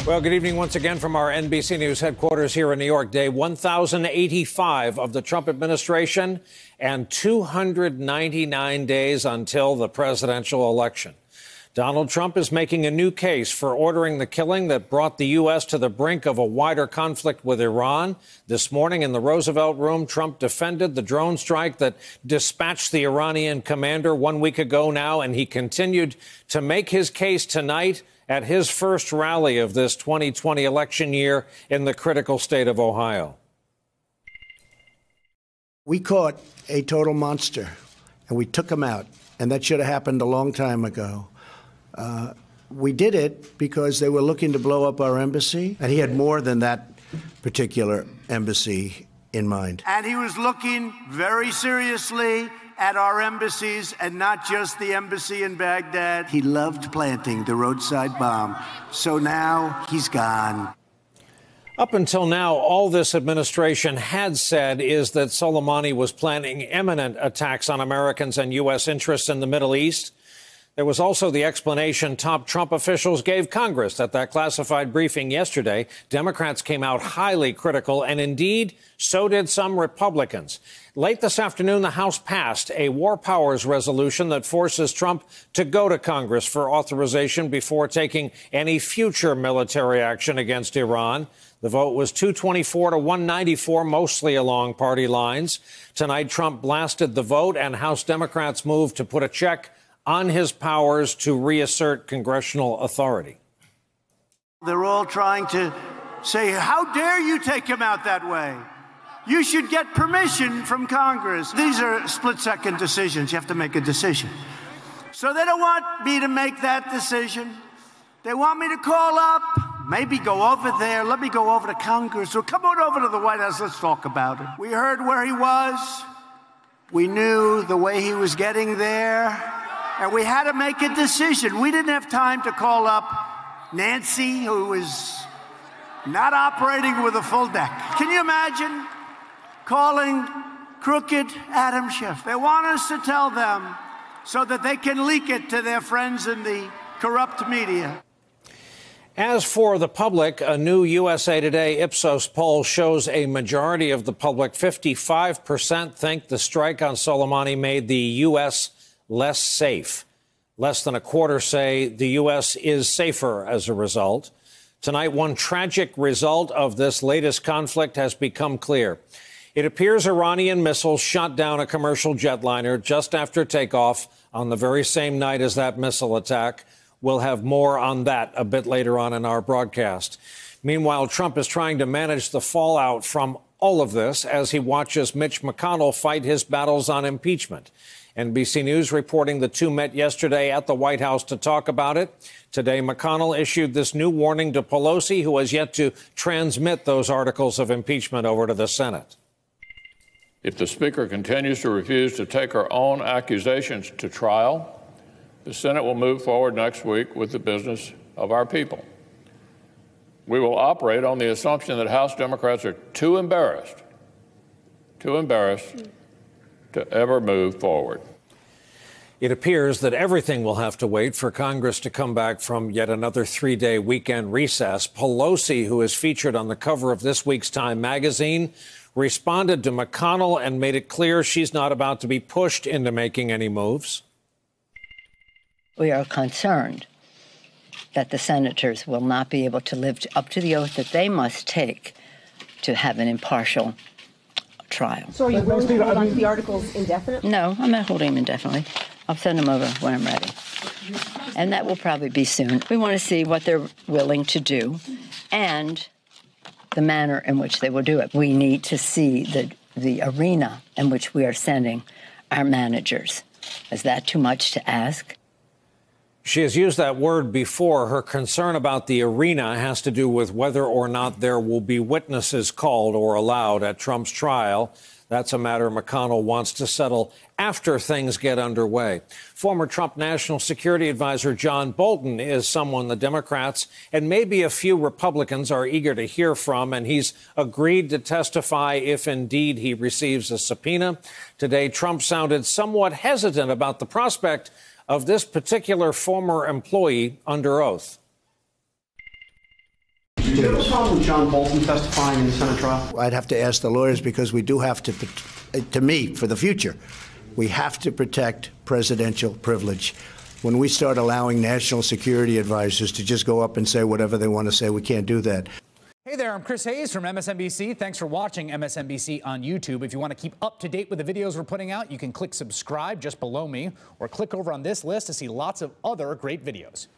Well, good evening once again from our NBC News headquarters here in New York. Day 1085 of the Trump administration and 299 days until the presidential election. Donald Trump is making a new case for ordering the killing that brought the U.S. to the brink of a wider conflict with Iran. This morning in the Roosevelt Room, Trump defended the drone strike that dispatched the Iranian commander 1 week ago now, and he continued to make his case tonight at his first rally of this 2020 election year in the critical state of Ohio. We caught a total monster, and we took him out, and that should have happened a long time ago. We did it because they were looking to blow up our embassy, and he had more than that particular embassy in mind. And he was looking very seriously at our embassies, and not just the embassy in Baghdad. He loved planting the roadside bomb, so now he's gone. Up until now, all this administration had said is that Soleimani was planning imminent attacks on Americans and U.S. interests in the Middle East. There was also the explanation top Trump officials gave Congress at that classified briefing yesterday. Democrats came out highly critical, and indeed, so did some Republicans. Late this afternoon, the House passed a war powers resolution that forces Trump to go to Congress for authorization before taking any future military action against Iran. The vote was 224 to 194, mostly along party lines. Tonight, Trump blasted the vote, and House Democrats moved to put a check on his powers to reassert congressional authority. They're all trying to say, how dare you take him out that way? You should get permission from Congress. These are split-second decisions. You have to make a decision. So they don't want me to make that decision. They want me to call up, maybe go over there. Let me go over to Congress, or come on over to the White House. Let's talk about it. We heard where he was. We knew the way he was getting there. And we had to make a decision. We didn't have time to call up Nancy, who was not operating with a full deck. Can you imagine calling crooked Adam Schiff? They want us to tell them so that they can leak it to their friends in the corrupt media. As for the public, a new USA Today Ipsos poll shows a majority of the public, 55%, think the strike on Soleimani made the U.S. less safe. Less than a quarter say the U.S. is safer as a result. Tonight, one tragic result of this latest conflict has become clear. It appears Iranian missiles shot down a commercial jetliner just after takeoff on the very same night as that missile attack. We'll have more on that a bit later on in our broadcast. Meanwhile, Trump is trying to manage the fallout from all of this as he watches Mitch McConnell fight his battles on impeachment. NBC News reporting the two met yesterday at the White House to talk about it. Today, McConnell issued this new warning to Pelosi, who has yet to transmit those articles of impeachment over to the Senate. If the Speaker continues to refuse to take her own accusations to trial, the Senate will move forward next week with the business of our people. We will operate on the assumption that House Democrats are too embarrassed to ever move forward. It appears that everything will have to wait for Congress to come back from yet another three-day weekend recess. Pelosi, who is featured on the cover of this week's Time magazine, responded to McConnell and made it clear she's not about to be pushed into making any moves. We are concerned that the senators will not be able to live up to the oath that they must take to have an impartial trial. So are you willing to hold on to the articles indefinitely? No, I'm not holding them indefinitely. I'll send them over when I'm ready. And that will probably be soon. We want to see what they're willing to do and the manner in which they will do it. We need to see the arena in which we are sending our managers. Is that too much to ask? She has used that word before. Her concern about the arena has to do with whether or not there will be witnesses called or allowed at Trump's trial. That's a matter McConnell wants to settle after things get underway. Former Trump National Security Advisor John Bolton is someone the Democrats and maybe a few Republicans are eager to hear from, and he's agreed to testify if indeed he receives a subpoena. Today, Trump sounded somewhat hesitant about the prospect of this particular former employee under oath. Do you have a problem with John Bolton testifying in the Senate trial? I'd have to ask the lawyers because we do have to me, for the future, we have to protect presidential privilege. When we start allowing national security advisors to just go up and say whatever they want to say, we can't do that. Hey there, I'm Chris Hayes from MSNBC. Thanks for watching MSNBC on YouTube. If you want to keep up to date with the videos we're putting out, you can click subscribe just below me or click over on this list to see lots of other great videos.